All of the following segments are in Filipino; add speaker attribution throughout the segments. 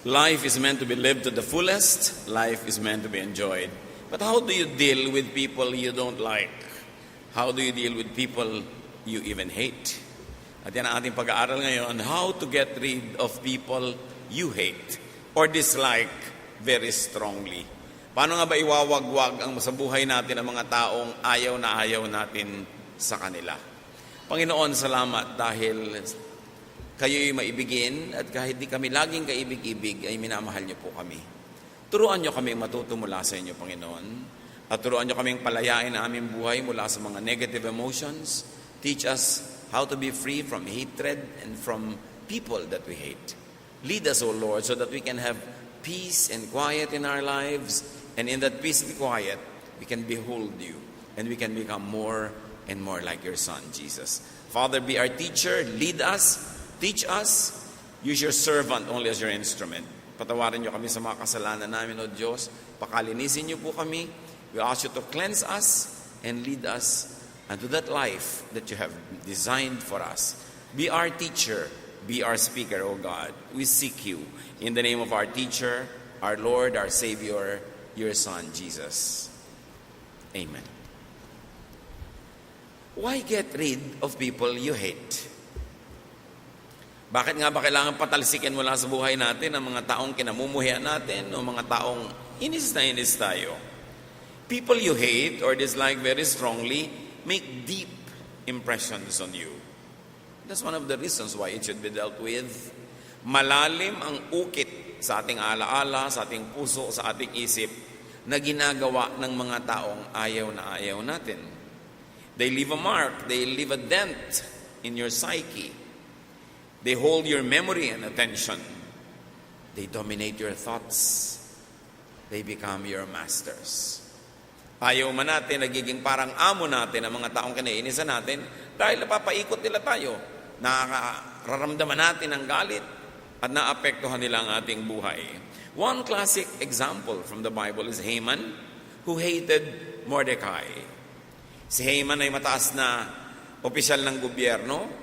Speaker 1: Life is meant to be lived to the fullest. Life is meant to be enjoyed. But how do you deal with people you don't like? How do you deal with people you even hate? At yan ang ating pag-aaral ngayon, how to get rid of people you hate or dislike very strongly. Paano nga ba iwawagwag ang sa buhay natin ang mga taong ayaw na ayaw natin sa kanila? Panginoon, salamat dahil kayo'y maibigin at kahit di kami laging kaibig-ibig ay minamahal niyo po kami. Turuan niyo kaming matuto mula sa inyo, Panginoon. At turuan niyo kaming palayain ang aming buhay mula sa mga negative emotions. Teach us how to be free from hatred and from people that we hate. Lead us, O Lord, so that we can have peace and quiet in our lives. And in that peace and quiet, we can behold you. And we can become more and more like your Son, Jesus. Father, be our teacher. Lead us. Teach us. Use your servant only as your instrument. Patawarin niyo kami sa mga kasalanan namin, O Diyos. Pakalinisin niyo po kami. We ask you to cleanse us and lead us unto that life that you have designed for us. Be our teacher. Be our speaker, O God. We seek you in the name of our teacher, our Lord, our Savior, your Son, Jesus. Amen. Why get rid of people you hate? Bakit nga ba kailangan patalsikin mula sa buhay natin ang mga taong kinamumuhian natin o mga taong inis na inis tayo? People you hate or dislike very strongly make deep impressions on you. That's one of the reasons why it should be dealt with. Malalim ang ukit sa ating alaala, sa ating puso, sa ating isip na ginagawa ng mga taong ayaw na ayaw natin. They leave a mark, they leave a dent in your psyche. They hold your memory and attention. They dominate your thoughts. They become your masters. Ayaw man natin, nagiging parang amo natin ang mga taong kinaiinisan natin dahil napapaikot nila tayo. Nakararamdaman natin ang galit at naapektuhan nila ang ating buhay. One classic example from the Bible is Haman, who hated Mordecai. Si Haman ay mataas na opisyal ng gobyerno.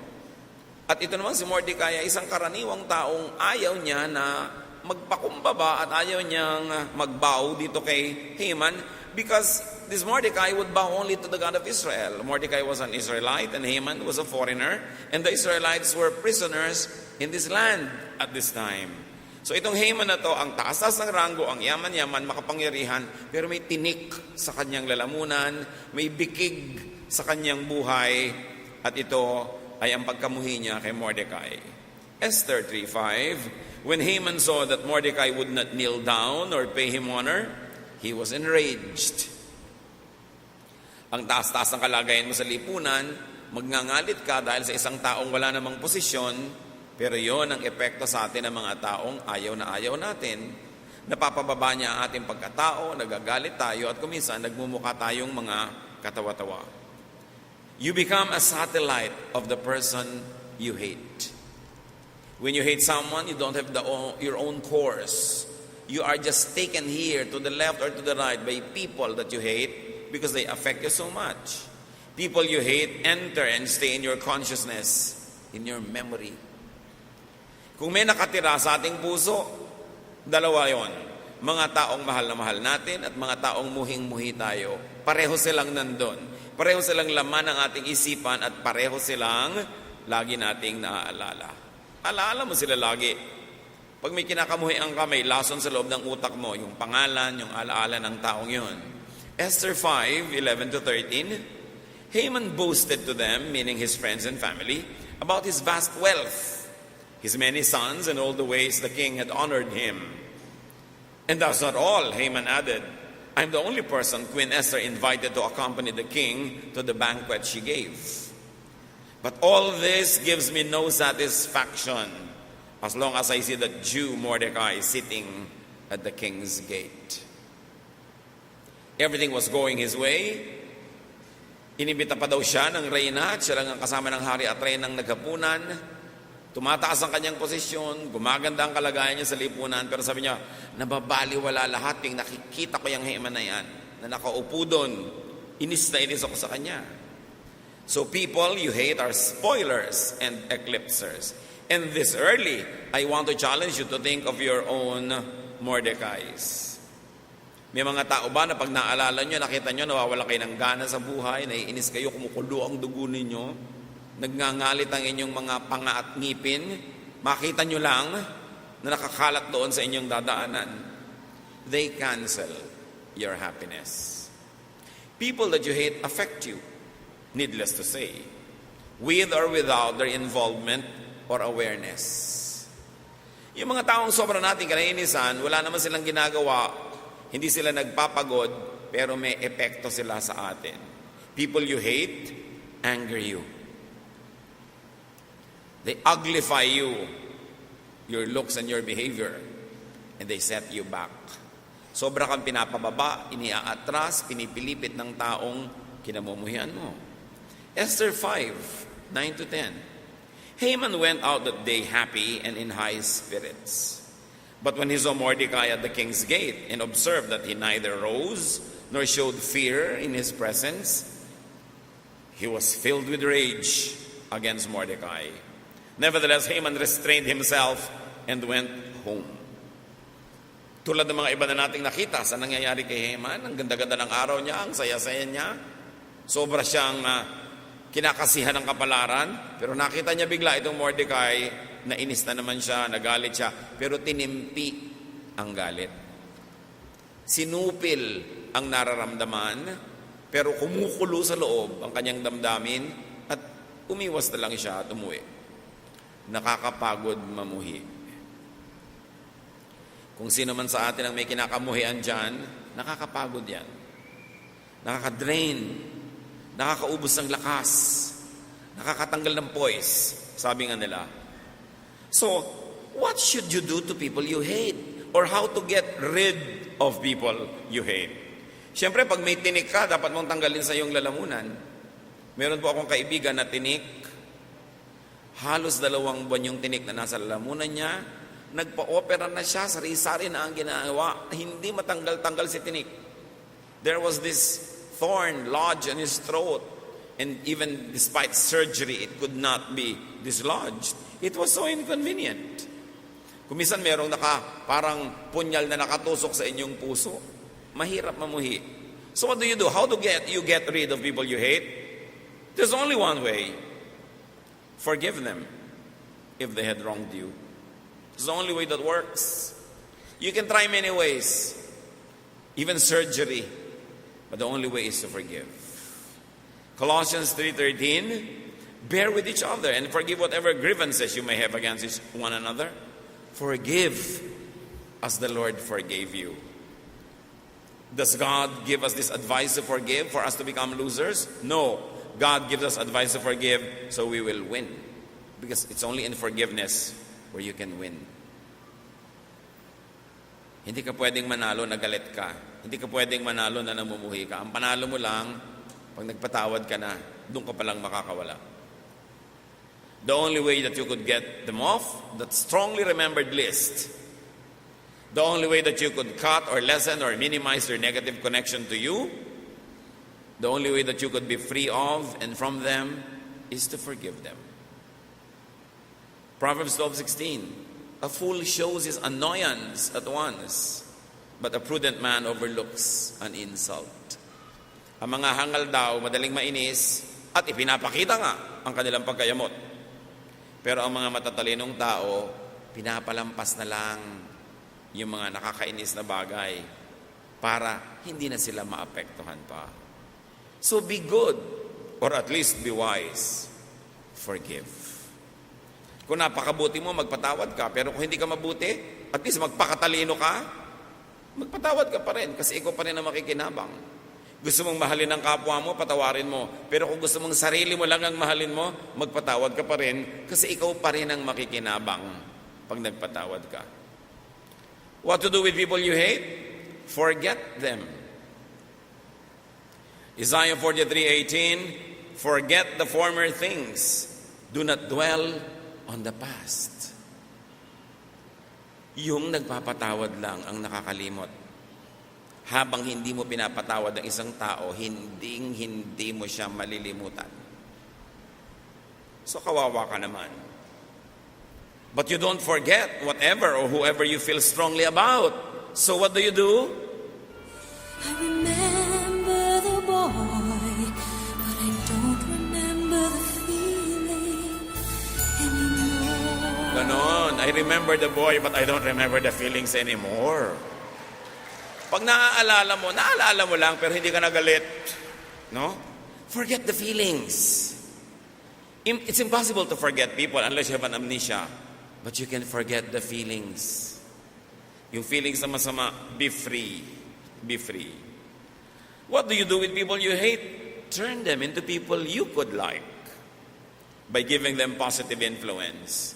Speaker 1: At ito naman si Mordecai ay isang karaniwang taong ayaw niya na magpakumbaba at ayaw niyang magbow dito kay Haman because this Mordecai would bow only to the God of Israel. Mordecai was an Israelite and Haman was a foreigner, and the Israelites were prisoners in this land at this time. So itong Haman na to, ang taas-taas ng ranggo, ang yaman-yaman, makapangyarihan, pero may tinik sa kanyang lalamunan, may bikig sa kanyang buhay, at ito ay ang pagkamuhi niya kay Mordecai. Esther 3:5, when Haman saw that Mordecai would not kneel down or pay him honor, he was enraged. Ang taas-taas ng kalagayan mo sa lipunan, magngangalit ka dahil sa isang taong wala namang posisyon, pero yon ang epekto sa atin ng mga taong ayaw na ayaw natin. Napapababa niya ang ating pagkatao, nagagalit tayo, at kuminsan nagmumukha tayong mga katawa-tawa. You become a satellite of the person you hate. When you hate someone, you don't have your own course. You are just taken here to the left or to the right by people that you hate because they affect you so much. People you hate enter and stay in your consciousness, in your memory. Kung may nakatira sa ating puso, dalawa yon. Mga taong mahal na mahal natin at mga taong muhing-muhi tayo. Pareho silang nandun. Pareho silang laman ng ating isipan at pareho silang lagi nating naaalala. Alaala mo sila lagi. Pag may kinakamuhi ang kamay, lason sa loob ng utak mo, yung pangalan, yung alaala ng taong yun. Esther 5:11-13, Haman boasted to them, meaning his friends and family, about his vast wealth, his many sons, and all the ways the king had honored him. And that's not all, Haman added. I'm the only person Queen Esther invited to accompany the king to the banquet she gave. But all this gives me no satisfaction as long as I see the Jew Mordecai sitting at the king's gate. Everything was going his way. Inibita pa daw siya ng reyna at siya lang ang kasama ng hari at reynang naghapunan. Tumataas ang kanyang posisyon, gumaganda ang kalagayan niya sa lipunan, pero sabi niya, nababaliwala lahat yung nakikita ko yung Haman na yan, na nakaupo doon, inis na inis ako sa kanya. So people you hate are spoilers and eclipsers. And this early, I want to challenge you to think of your own Mordecais. May mga tao ba na pag naalala nyo, nakita nyo, nawawala kayo ng gana sa buhay, naiinis kayo, kumukulo ang dugo ninyo, nagngangalit ang inyong mga panga at ngipin, makita nyo lang na nakakalat doon sa inyong dadaanan. They cancel your happiness. People that you hate affect you, needless to say, with or without their involvement or awareness. Yung mga taong sobrang natin kinainisan, wala naman silang ginagawa, hindi sila nagpapagod, pero may epekto sila sa atin. People you hate, anger you. They uglify you, your looks and your behavior, and they set you back. Sobra kang pinapababa, iniaatras, pinipilipit ng taong kinamumuhian mo. Esther 5, 9-10. Haman went out that day happy and in high spirits. But when he saw Mordecai at the king's gate and observed that he neither rose nor showed fear in his presence, he was filled with rage against Mordecai. Nevertheless, Haman restrained himself and went home. Tulad ng mga iba na nating nakita sa nangyayari kay Haman, ang ganda-ganda ng araw niya, ang saya-saya niya, sobra siyang kinakasihan ng kapalaran, pero nakita niya bigla itong Mordecai, nainis na naman siya, nagalit siya, pero tinimpi ang galit. Sinupil ang nararamdaman, pero kumukulo sa loob ang kanyang damdamin at umiwas na lang siya at umuwi. Nakakapagod mamuhi. Kung sino man sa atin ang may kinakamuhian dyan, nakakapagod yan. Nakakadrain, nakakaubos ng lakas, nakakatanggal ng poise, sabi nga nila. So, what should you do to people you hate? Or how to get rid of people you hate? Siyempre, pag may tinik ka, dapat mong tanggalin sa iyong lalamunan. Meron po akong kaibigan na tinik. Halos 2 buwan yung tinik na nasa lalamunan niya. Nagpa-opera na siya, sari-sari na ang ginagawa. Hindi matanggal-tanggal si tinik. There was this thorn lodged in his throat. And even despite surgery, it could not be dislodged. It was so inconvenient. Kumisan merong parang punyal na nakatusok sa inyong puso. Mahirap mamuhi. So what do? How do you get rid of people you hate? There's only one way. Forgive them if they had wronged you. It's the only way that works. You can try many ways, even surgery, but the only way is to forgive. Colossians 3:13, bear with each other and forgive whatever grievances you may have against one another. Forgive as the Lord forgave you. Does God give us this advice to forgive for us to become losers? No. God gives us advice to forgive so we will win. Because it's only in forgiveness where you can win. Hindi ka pwedeng manalo na galit ka. Hindi ka pwedeng manalo na namumuhi ka. Ang panalo mo lang, pag nagpatawad ka na, doon ka palang makakawala. The only way that you could get them off, that strongly remembered list, the only way that you could cut or lessen or minimize their negative connection to you, the only way that you could be free of and from them is to forgive them. Proverbs 12:16, a fool shows his annoyance at once, but a prudent man overlooks an insult. Ang mga hangal daw, madaling mainis, at ipinapakita nga ang kanilang pagkayamot. Pero ang mga matatalinong tao, pinapalampas na lang yung mga nakakainis na bagay para hindi na sila maapektuhan pa. So be good, or at least be wise. Forgive. Kung napakabuti mo, magpatawad ka. Pero kung hindi ka mabuti, at least magpakatalino ka, magpatawad ka pa rin kasi ikaw pa rin ang makikinabang. Gusto mong mahalin ang kapwa mo, patawarin mo. Pero kung gusto mong sarili mo lang ang mahalin mo, magpatawad ka pa rin kasi ikaw pa rin ang makikinabang pag nagpatawad ka. What to do with people you hate? Forget them. Isaiah 43:18, forget the former things. Do not dwell on the past. Yung nagpapatawad lang ang nakakalimot. Habang hindi mo pinapatawad ang isang tao, hindi mo siya malilimutan. So kawawa ka naman. But you don't forget whatever or whoever you feel strongly about. So what do?
Speaker 2: I remember the boy, but I don't remember the feeling anymore.
Speaker 1: Ganon. I remember the boy, but I don't remember the feelings anymore. Pag naaalala mo lang, pero hindi ka nagalit. No? Forget the feelings. It's impossible to forget people unless you have an amnesia. But you can forget the feelings. Yung feelings na masama, be free. Be free. What do you do with people you hate? Turn them into people you could like by giving them positive influence.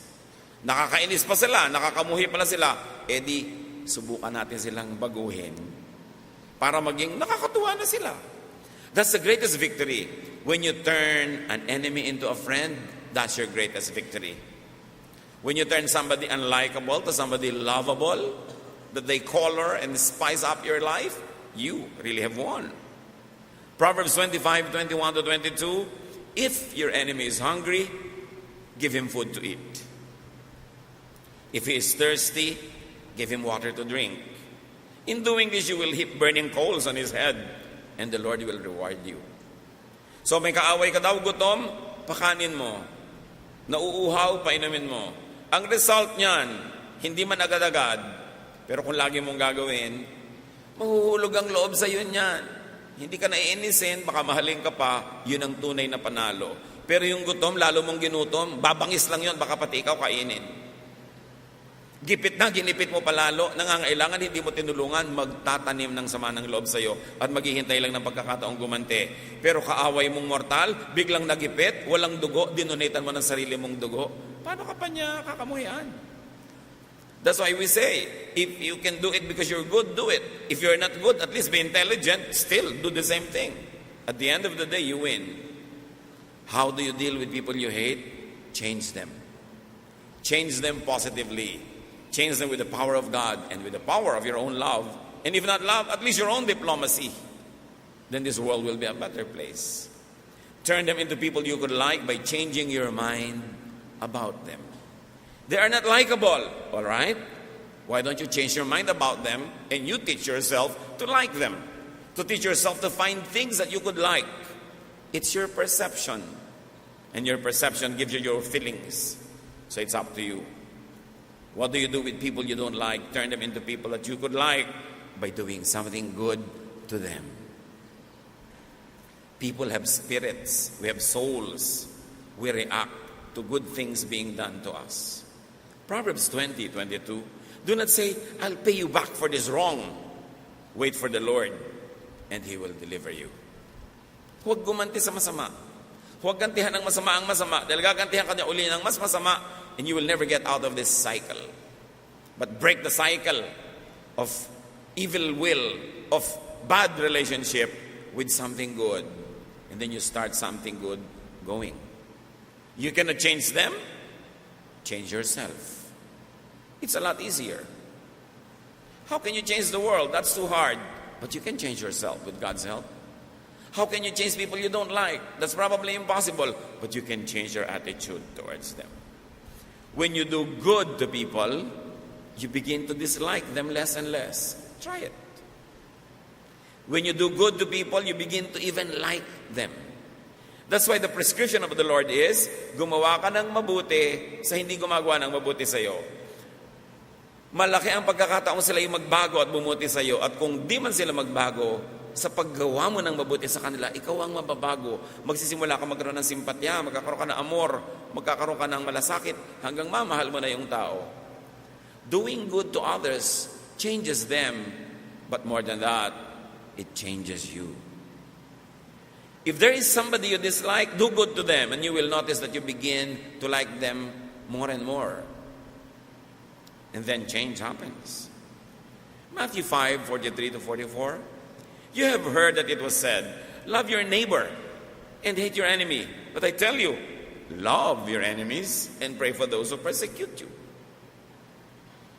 Speaker 1: Nakakainis pa sila, nakakamuhi pala sila, di subukan natin silang baguhin para maging nakakatuwa na sila. That's the greatest victory. When you turn an enemy into a friend, that's your greatest victory. When you turn somebody unlikable to somebody lovable, that they color and spice up your life, you really have won. Proverbs 25:21-22, if your enemy is hungry, give him food to eat. If he is thirsty, give him water to drink. In doing this, you will heap burning coals on his head, and the Lord will reward you. So may kaaway ka daw, gutom, pakanin mo. Nauuhaw, painumin mo. Ang result niyan, hindi man agad-agad, pero kung lagi mong gagawin, mahuhulog ang loob sa iyo niyan. Hindi ka naiinisin, baka mahalin ka pa, yun ang tunay na panalo. Pero yung gutom, lalo mong ginutom, babangis lang yun, baka pati ikaw kainin. Gipit na, ginipit mo palalo, nangangailangan, hindi mo tinulungan, magtatanim ng sama ng loob sa iyo at maghihintay lang ng pagkakataong gumante. Pero kaaway mong mortal, biglang nagipit, walang dugo, dinonatan mo ng sarili mong dugo. Paano ka pa niya kakamuhian? That's why we say, if you can do it because you're good, do it. If you're not good, at least be intelligent, still do the same thing. At the end of the day, you win. How do you deal with people you hate? Change them. Change them positively. Change them with the power of God and with the power of your own love. And if not love, at least your own diplomacy. Then this world will be a better place. Turn them into people you could like by changing your mind about them. They are not likable, all right? Why don't you change your mind about them and you teach yourself to like them? To teach yourself to find things that you could like. It's your perception. And your perception gives you your feelings. So it's up to you. What do you do with people you don't like? Turn them into people that you could like by doing something good to them. People have spirits. We have souls. We react to good things being done to us. Proverbs 20:22. Do not say, I'll pay you back for this wrong. Wait for the Lord, and He will deliver you. Huwag gumanti sa masama. Huwag gantihan ng masama ang masama. Dahil gagantihan ka niya uli ng mas masama, and you will never get out of this cycle. But break the cycle of evil will, of bad relationship with something good. And then you start something good going. You cannot change them. Change yourself. It's a lot easier. How can you change the world? That's too hard. But you can change yourself with God's help. How can you change people you don't like? That's probably impossible. But you can change your attitude towards them. When you do good to people, you begin to dislike them less and less. Try it. When you do good to people, you begin to even like them. That's why the prescription of the Lord is, gumawa ka ng mabuti sa hindi gumagawa ng mabuti sa iyo. Malaki ang pagkakataon sila yung magbago at bumuti sa iyo. At kung di man sila magbago, sa paggawa mo ng mabuti sa kanila, ikaw ang mababago. Magsisimula ka magkaroon ng simpatya, magkakaroon ka ng amor, magkakaroon ka ng malasakit, hanggang mamahal mo na yung tao. Doing good to others changes them, but more than that, it changes you. If there is somebody you dislike, do good to them, and you will notice that you begin to like them more and more. And then change happens. Matthew 5:43-44. You have heard that it was said, love your neighbor and hate your enemy. But I tell you, love your enemies and pray for those who persecute you.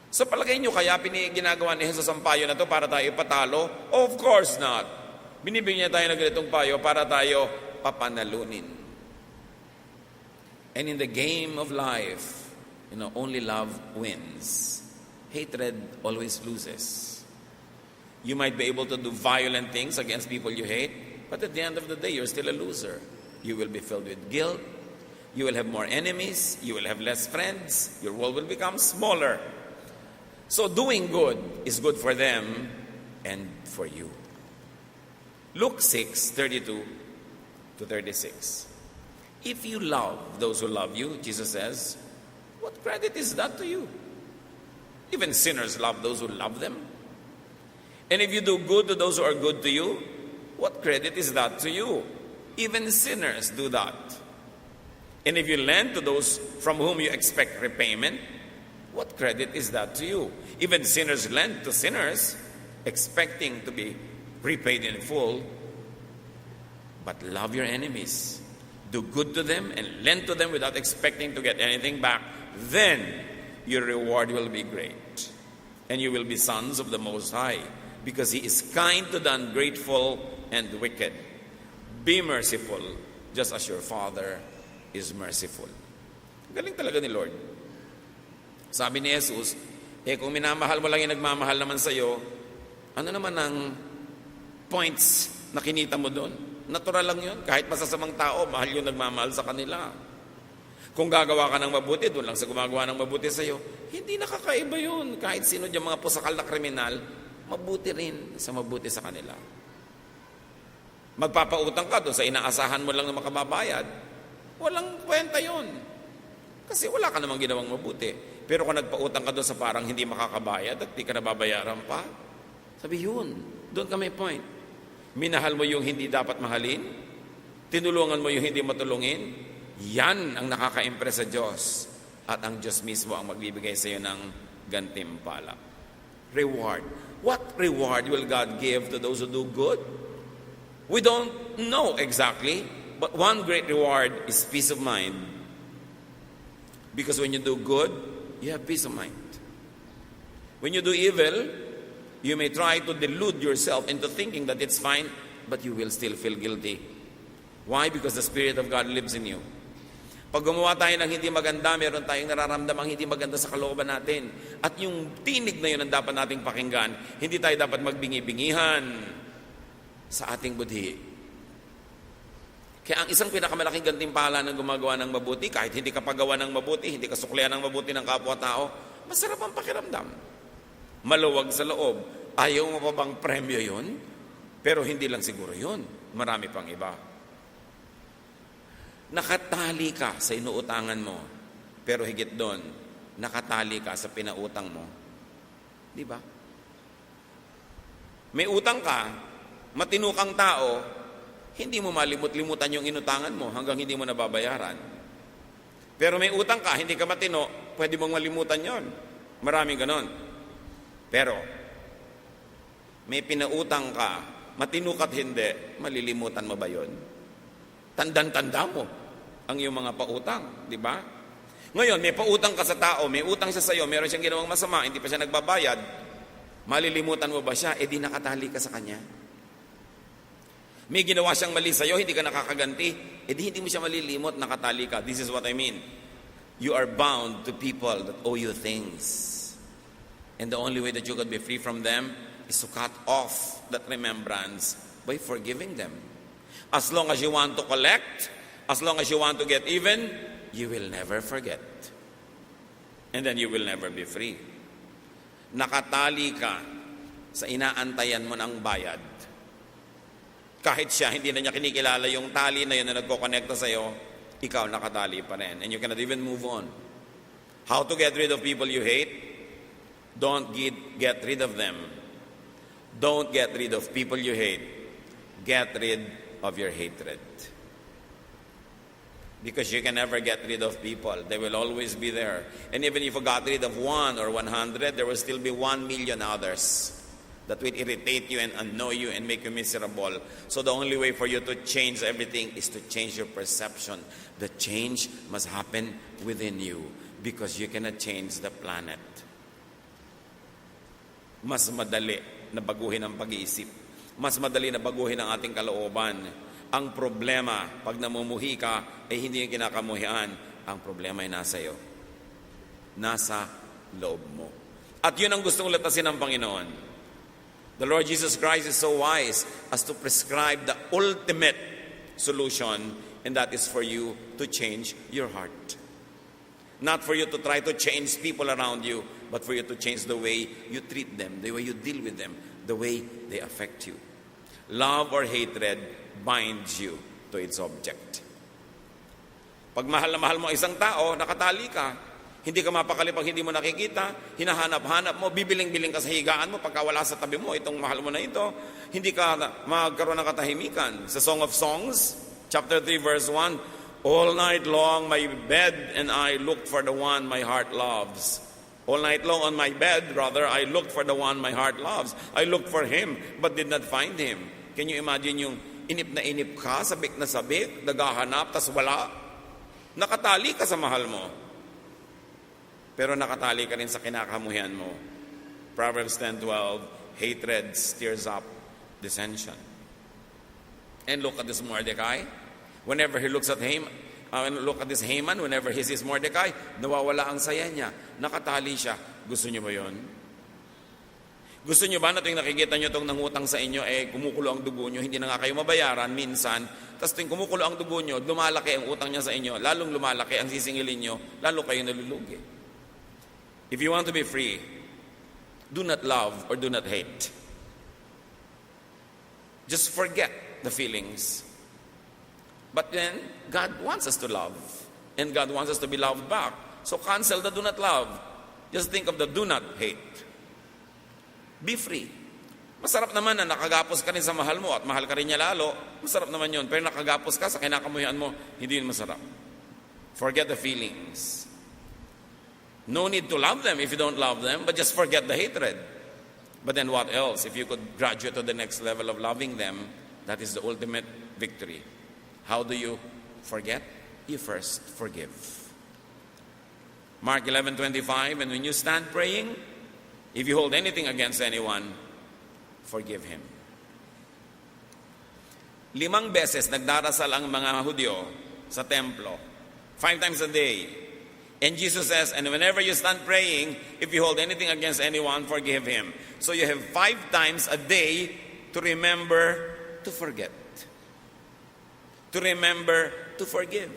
Speaker 1: Sa palagay nyo, kaya ginagawa ni Jesus ang payo na to para tayo patalo? Of course not. Binibigyan niya tayo ng ganitong payo para tayo papanalunin. And in the game of life, Only love wins. Hatred always loses. You might be able to do violent things against people you hate, but at the end of the day, you're still a loser. You will be filled with guilt. You will have more enemies. You will have less friends. Your world will become smaller. So doing good is good for them and for you. Luke 6:32 to 36. If you love those who love you, Jesus says, what credit is that to you? Even sinners love those who love them. And if you do good to those who are good to you, what credit is that to you? Even sinners do that. And if you lend to those from whom you expect repayment, what credit is that to you? Even sinners lend to sinners, expecting to be repaid in full. But love your enemies. Do good to them and lend to them without expecting to get anything back. Then your reward will be great. And you will be sons of the Most High, because He is kind to the ungrateful and wicked. Be merciful, just as your Father is merciful. Galing talaga ni Lord. Sabi ni Jesus, kung minamahal mo lang yung nagmamahal naman sa'yo, ano naman ang points na kinita mo doon? Natural lang yun. Kahit masasamang tao, mahal yung nagmamahal sa kanila. Kung gagawa ka ng mabuti, doon lang sa gumagawa ng mabuti sa'yo, hindi nakakaiba yun. Kahit sino dyan mga pusakal na kriminal, mabuti rin sa mabuti sa kanila. Magpapautang ka doon sa inaasahan mo lang na makababayad, walang kwenta yun. Kasi wala ka namang ginawang mabuti. Pero kung nagpautang ka doon sa parang hindi makakabayad at di ka nababayaran pa, sabi yun, doon ka may point. Minahal mo yung hindi dapat mahalin, tinulungan mo yung hindi matulungin, yan ang nakaka-impress sa Diyos. At ang Diyos mismo ang magbibigay sa iyo ng gantimpala. Reward. What reward will God give to those who do good? We don't know exactly, but one great reward is peace of mind. Because when you do good, you have peace of mind. When you do evil, you may try to delude yourself into thinking that it's fine, but you will still feel guilty. Why? Because the Spirit of God lives in you. Pag gumawa tayo ng hindi maganda, meron tayong nararamdamang hindi maganda sa kalooban natin. At yung tinig na yun ang dapat nating pakinggan. Hindi tayo dapat magbingi-bingihan sa ating budhi. Kaya ang isang pinakamalaking gantimpala ng gumagawa ng mabuti, kahit hindi ka pagawa ng mabuti, hindi ka suklian ng mabuti ng kapwa-tao, masarap ang pakiramdam. Maluwag sa loob. Ayaw mo pa bang premyo yun? Pero hindi lang siguro yun. Marami pang iba. Nakatali ka sa inuutangan mo, pero higit doon, nakatali ka sa pinautang mo. Di ba? May utang ka, matinukang tao, hindi mo malimut-limutan yung inutangan mo hanggang hindi mo nababayaran. Pero may utang ka, hindi ka matino, pwede mong malimutan yon. Maraming ganon. Pero, may pinautang ka, matinukat hindi, malilimutan mo ba yon? Tandang-tanda mo ang iyong mga pautang, di ba? Ngayon, may pautang ka sa tao, may utang siya sa iyo, meron siyang ginawang masama, hindi pa siya nagbabayad, malilimutan mo ba siya? E di nakatali ka sa kanya. May ginawa siyang mali sa iyo, hindi ka nakakaganti, e di hindi mo siya malilimot, nakatali ka. This is what I mean. You are bound to people that owe you things. And the only way that you could be free from them is to cut off that remembrance by forgiving them. As long as you want to collect, as long as you want to get even, you will never forget. And then you will never be free. Nakatali ka sa inaantayan mo ng bayad. Kahit siya, hindi na niya kinikilala yung tali na yun na nagkokonekta sa'yo, ikaw nakatali pa rin. And you cannot even move on. How to get rid of people you hate? Don't get rid of them. Don't get rid of people you hate. Get rid of your hatred. Because you can never get rid of people. They will always be there. And even if you got rid of 1 or 100, there will still be 1 million others that will irritate you and annoy you and make you miserable. So the only way for you to change everything is to change your perception. The change must happen within you because you cannot change the planet. Mas madali na baguhin ang pag-iisip. Mas madali na baguhin ang ating kalooban. Ang problema, pag namumuhi ka, ay hindi yung kinakamuhian. Ang problema ay nasa iyo. nasa loob mo. At yun ang gustong latasin ng Panginoon. The Lord Jesus Christ is so wise as to prescribe the ultimate solution, and that is for you to change your heart. Not for you to try to change people around you, but for you to change the way you treat them, the way you deal with them, the way they affect you. Love or hatred binds you to its object. Pag mahal na mahal mo isang tao, nakatali ka. Hindi ka mapakali pag hindi mo nakikita, hinahanap-hanap mo, bibiling-biling ka sa higaan mo pagka wala sa tabi mo, itong mahal mo na ito, hindi ka magkaroon ng katahimikan. Sa Song of Songs, chapter 3, verse 1, all night long my bed and I looked for the one my heart loves. All night long on my bed, rather, I looked for the one my heart loves. I looked for him, but did not find him. Can you imagine yung inip na inip ka, sabik na sabik, naghahanap, tas wala? Nakatali ka sa mahal mo. Pero nakatali ka rin sa kinakamuhian mo. Proverbs 10:12, hatred stirs up dissension. And look at this Mordecai. Whenever he looks at him, look at this Haman, whenever he sees Mordecai, nawawala ang saya niya. Nakatali siya. Gusto niyo ba yun? Gusto niyo ba na tuwing nakikita niyo itong nangutang sa inyo, kumukulo ang dugo niyo, hindi na nga kayo mabayaran minsan, tapos tuwing kumukulo ang dugo niyo, lumalaki ang utang niya sa inyo, lalong lumalaki ang sisingilin niyo, lalo kayo nalulugi. If you want to be free, do not love or do not hate. Just forget the feelings. But then, God wants us to love. And God wants us to be loved back. So cancel the do not love. Just think of the do not hate. Be free. Masarap naman na nakagapos ka rin sa mahal mo at mahal ka rin niya lalo. Masarap naman yun. Pero nakagapos ka sa kinakamuhian mo, hindi yun masarap. Forget the feelings. No need to love them if you don't love them, but just forget the hatred. But then what else? If you could graduate to the next level of loving them, that is the ultimate victory. How do you forget? You first forgive. Mark 11:25, and when you stand praying, if you hold anything against anyone, forgive him. 5 beses nagdarasal ang mga Hudyo sa templo. 5 times a day. And Jesus says, and whenever you stand praying, if you hold anything against anyone, forgive him. So you have 5 times a day to remember to forget. To remember to forgive.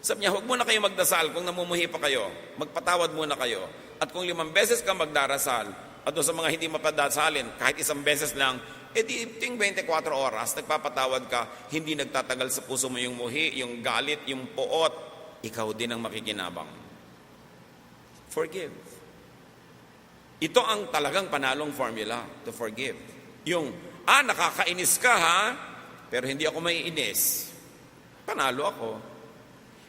Speaker 1: Sabi niya, huwag muna kayo magdasal kung namumuhi pa kayo. Magpatawad muna kayo. At kung 5 beses ka magdarasal, at doon sa mga hindi mapadasalin, kahit 1 beses lang, di 24 oras, nagpapatawad ka, hindi nagtatagal sa puso mo yung muhi, yung galit, yung poot, ikaw din ang makikinabang. Forgive. Ito ang talagang panalong formula to forgive. Yung, nakakainis ka ha, pero hindi ako maiinis. Panalo ako.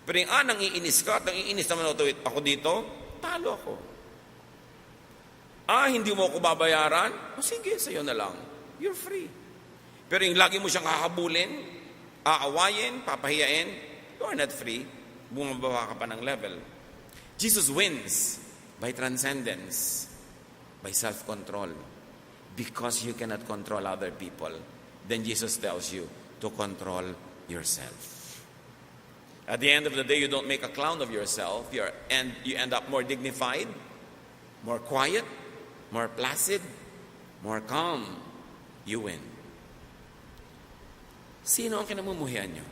Speaker 1: Pero yung nangiinis ka at nangiinis naman ako dito, talo ako. Hindi mo ako babayaran? Sige, sa'yo na lang. You're free. Pero yung lagi mo siyang hahabulin, aawayin, papahiyain, you are not free. Bumababa ka pa ng level. Jesus wins by transcendence, by self-control. Because you cannot control other people, then Jesus tells you to control yourself. At the end of the day, you don't make a clown of yourself, and you end up more dignified, more quiet, more placid, more calm. You win. Sino ang kinamumuhian nyo?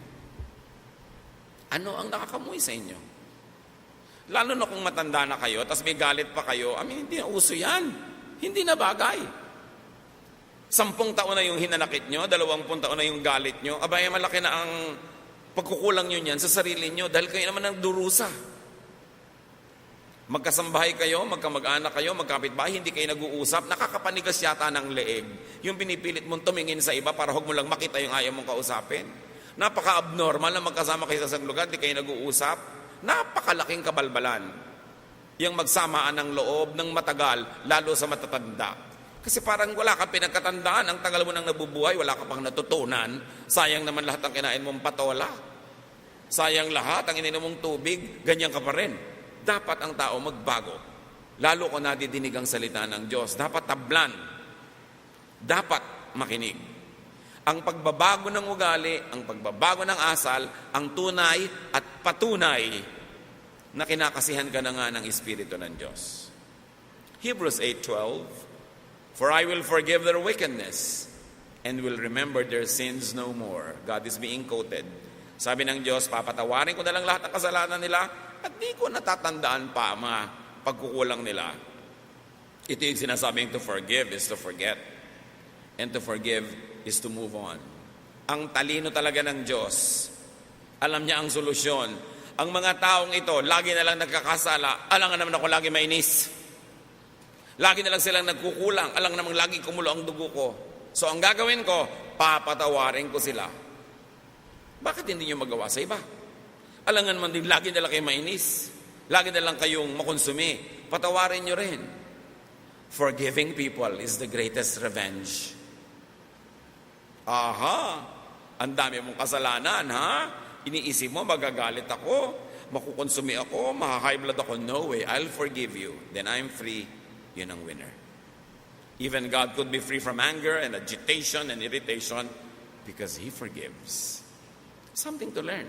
Speaker 1: Ano ang nakakamuhi sa inyo? Lalo na kung matanda na kayo, tapos may galit pa kayo, hindi na uso yan. Hindi na bagay. 10 taon na yung hinanakit nyo, 20 taon na yung galit nyo, malaki na ang pagkukulang nyo niyan sa sarili nyo dahil kayo naman ang durusa. Magkasambahay kayo, magkamag-anak kayo, magkapitbahay, hindi kayo nag-uusap, nakakapanigas yata ng leeg. Yung pinipilit mong tumingin sa iba para huwag mo lang makita yung ayaw mong kausapin. Napaka-abnormal na magkasama kayo sa isang lugar, hindi kayo nag-uusap. Napakalaking kabalbalan. Yung magsamaan ng loob ng matagal, lalo sa matatanda. Kasi parang wala kang pinagkatandaan, ang tagal mo nang nabubuhay, wala ka pang natutunan. Sayang naman lahat ang kinain mong patola. Sayang lahat ang ininom mong tubig, ganyan ka pa rin. Dapat ang tao magbago. Lalo kung nadidinig ang salita ng Diyos. Dapat tablan. Dapat makinig. Ang pagbabago ng ugali, ang pagbabago ng asal, ang tunay at patunay na kinakasihan ka na nga ng Espiritu ng Diyos. Hebrews 8:12, "For I will forgive their wickedness and will remember their sins no more." God is being quoted. Sabi ng Diyos, papatawarin ko na lang lahat ng kasalanan nila at di ko natatandaan pa ang mga pagkukulang nila. Ito yung sinasabing to forgive is to forget. And to forgive is to move on. Ang talino talaga ng Diyos. Alam niya ang solusyon. Ang mga taong ito, lagi na lang nagkakasala. Alam nga naman ako lagi mainis. Lagi na lang silang nagkukulang. Alam nga naman lagi kumulo ang dugo ko. So ang gagawin ko, papatawarin ko sila. Bakit hindi nyo magawa sa iba? Alam nga naman din, lagi na lang kayo mainis. Lagi na lang kayong makonsumi. Patawarin nyo rin. Forgiving people is the greatest revenge. Aha! Ang dami mong kasalanan, ha? Iniisip mo, magagalit ako, makukonsumi ako, maha-high blood ako. No way, I'll forgive you. Then I'm free. Yun ang winner. Even God could be free from anger and agitation and irritation because He forgives. Something to learn.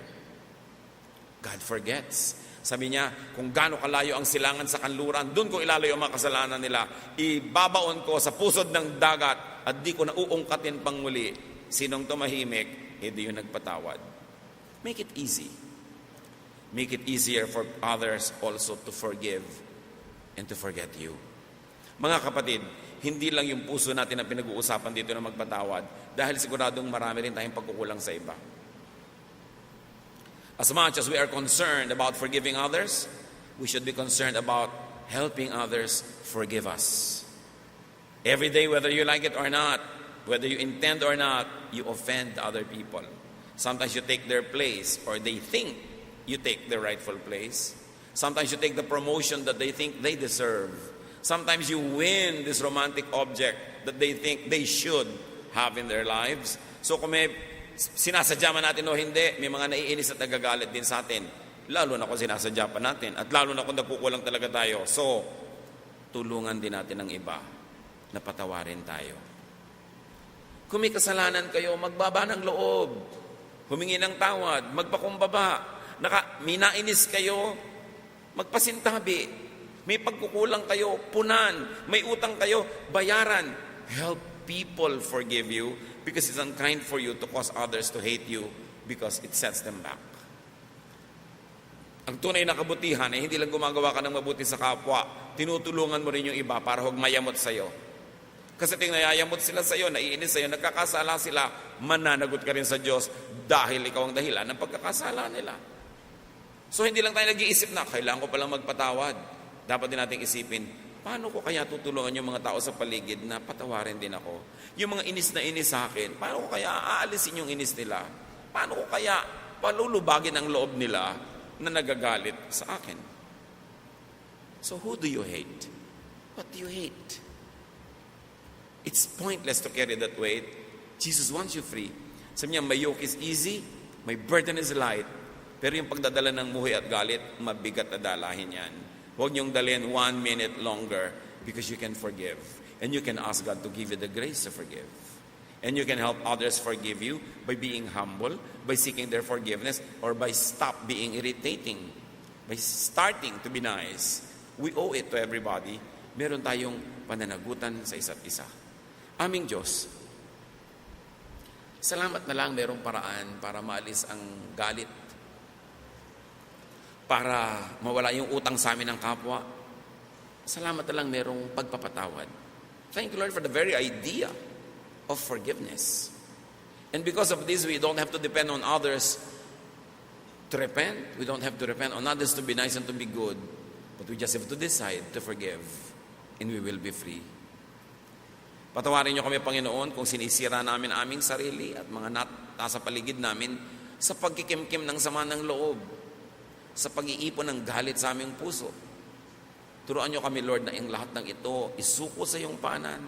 Speaker 1: God forgets. Sabi niya, kung gaano kalayo ang silangan sa kanluran, doon ko ilalayo ang mga kasalanan nila. Ibabaon ko sa pusod ng dagat at di ko na uungkatin pang muli. Sinong tumahimik, di yung nagpatawad. Make it easy. Make it easier for others also to forgive and to forget you. Mga kapatid, hindi lang yung puso natin ang pinag-uusapan dito na magpatawad dahil siguradong marami rin tayong pagkukulang sa iba. As much as we are concerned about forgiving others, we should be concerned about helping others forgive us. Every day, whether you like it or not, whether you intend or not, you offend other people. Sometimes you take their place, or they think you take their rightful place. Sometimes you take the promotion that they think they deserve. Sometimes you win this romantic object that they think they should have in their lives. So kung may sinasadya man natin o hindi, may mga naiinis at nagagalit din sa atin. Lalo na kung sinasadya pa natin. At lalo na kung nagkukulang talaga tayo. So, tulungan din natin ang iba na patawarin tayo. Kung may kasalanan kayo, magbaba ng loob. Humingi ng tawad. Magpakumbaba. May nainis kayo, magpasintabi. May pagkukulang kayo, punan. May utang kayo, bayaran. Help people forgive you because it's unkind for you to cause others to hate you because it sets them back. Ang tunay na kabutihan ay hindi lang gumagawa ka ng mabuti sa kapwa, tinutulungan mo rin yung iba para huwag mayamot sa'yo. Kasi ting nayayamot sila sa'yo, naiinis sa'yo, nagkakasala sila, mananagot ka rin sa Diyos dahil ikaw ang dahilan ng pagkakasala nila. So hindi lang tayo nag-iisip na, kailangan ko palang magpatawad. Dapat din nating isipin, paano ko kaya tutulungan yung mga tao sa paligid na patawarin din ako? Yung mga inis na inis sa akin, paano ko kaya aalisin yung inis nila? Paano ko kaya palulubagin ang loob nila na nagagalit sa akin? So who do you hate? What do you hate? It's pointless to carry that weight. Jesus wants you free. Sabi niya, my yoke is easy, my burden is light. Pero yung pagdadala ng muhi at galit, mabigat na dalahin yan. Huwag niyong dalhin 1 minute longer because you can forgive. And you can ask God to give you the grace to forgive. And you can help others forgive you by being humble, by seeking their forgiveness, or by stop being irritating, by starting to be nice. We owe it to everybody. Meron tayong pananagutan sa isa't isa. Aming Diyos, salamat na lang merong paraan para maalis ang galit, para mawala yung utang sa amin ng kapwa. Salamat na lang merong pagpapatawad. Thank you, Lord, for the very idea of forgiveness. And because of this, we don't have to depend on others to repent. We don't have to depend on others to be nice and to be good. But we just have to decide to forgive. And we will be free. Patawarin niyo kami, Panginoon, kung sinisira namin aming sarili at mga nasa paligid namin sa pagkikimkim ng sama ng loob, sa pag-iipon ng galit sa aming puso. Turuan niyo kami, Lord, na ang lahat ng ito isuko sa iyong paanan.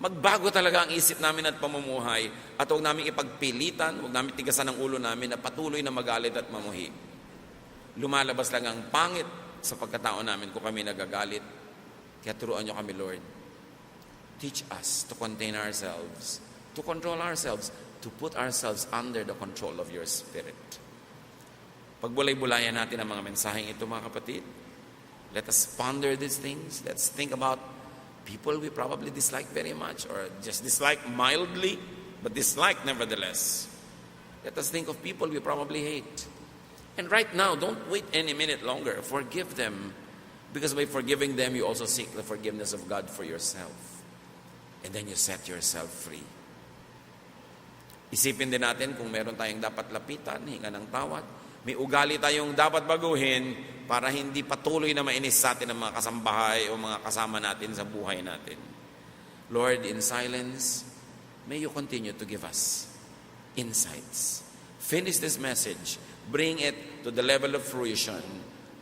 Speaker 1: Magbago talaga ang isip namin at pamumuhay at huwag namin ipagpilitan, huwag namin tigasan ang ulo namin na patuloy na magalit at mamuhi. Lumalabas lang ang pangit sa pagkatao namin kung kami nagagalit. Kaya turuan niyo kami, Lord. Teach us to contain ourselves, to control ourselves, to put ourselves under the control of your Spirit. Pagbulay-bulayan natin ang mga mensaheng ito, mga kapatid. Let us ponder these things. Let's think about people we probably dislike very much or just dislike mildly, but dislike nevertheless. Let us think of people we probably hate. And right now, don't wait any minute longer. Forgive them. Because by forgiving them, you also seek the forgiveness of God for yourself. And then you set yourself free. Isipin din natin kung meron tayong dapat lapitan, hinga ng tawad. May ugali tayong dapat baguhin para hindi patuloy na mainis sa atin ang mga kasambahay o mga kasama natin sa buhay natin. Lord, in silence, may you continue to give us insights. Finish this message. Bring it to the level of fruition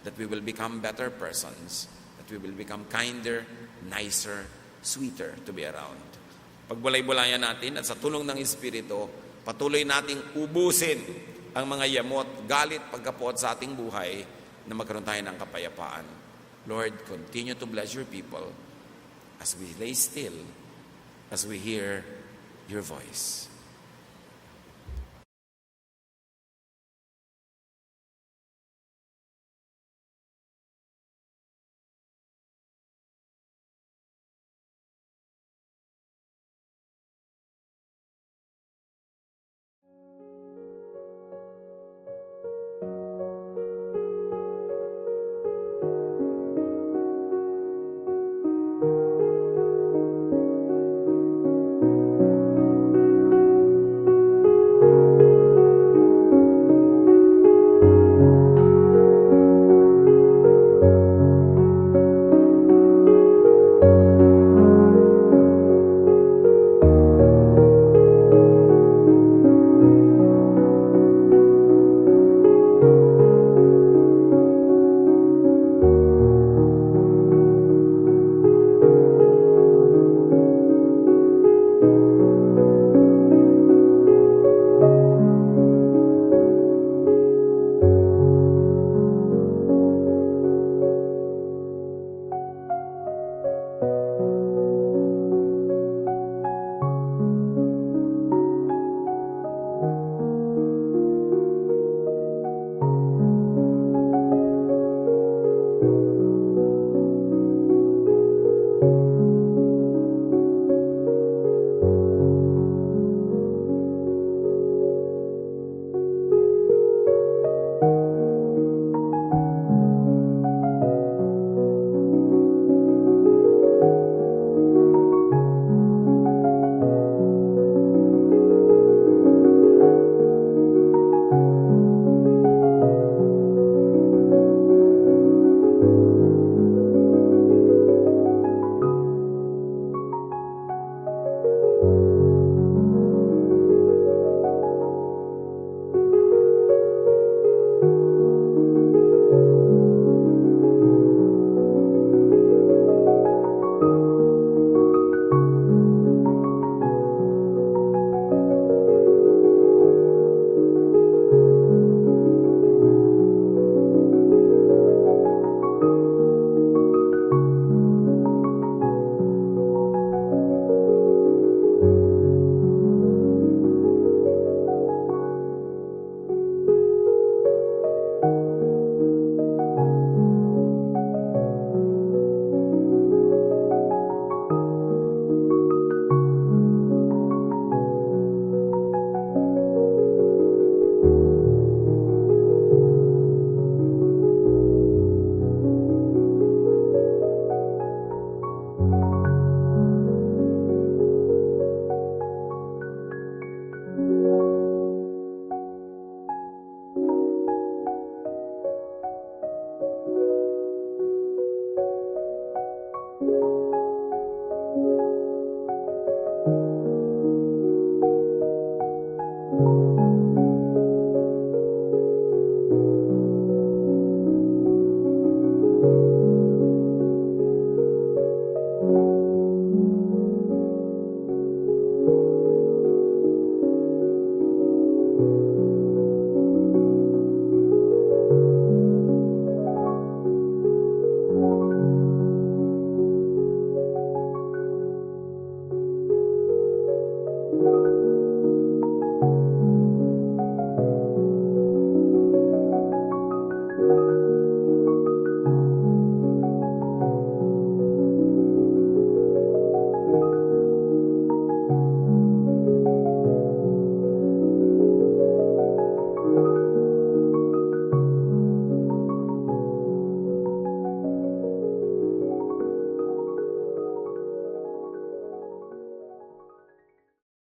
Speaker 1: that we will become better persons, that we will become kinder, nicer, sweeter to be around. Pagbulay-bulayan natin at sa tulong ng Espiritu, patuloy nating ubusin ang mga yamot, galit, pagkapot sa ating buhay na magkaroon tayo ng kapayapaan. Lord, continue to bless your people as we lay still, as we hear your voice.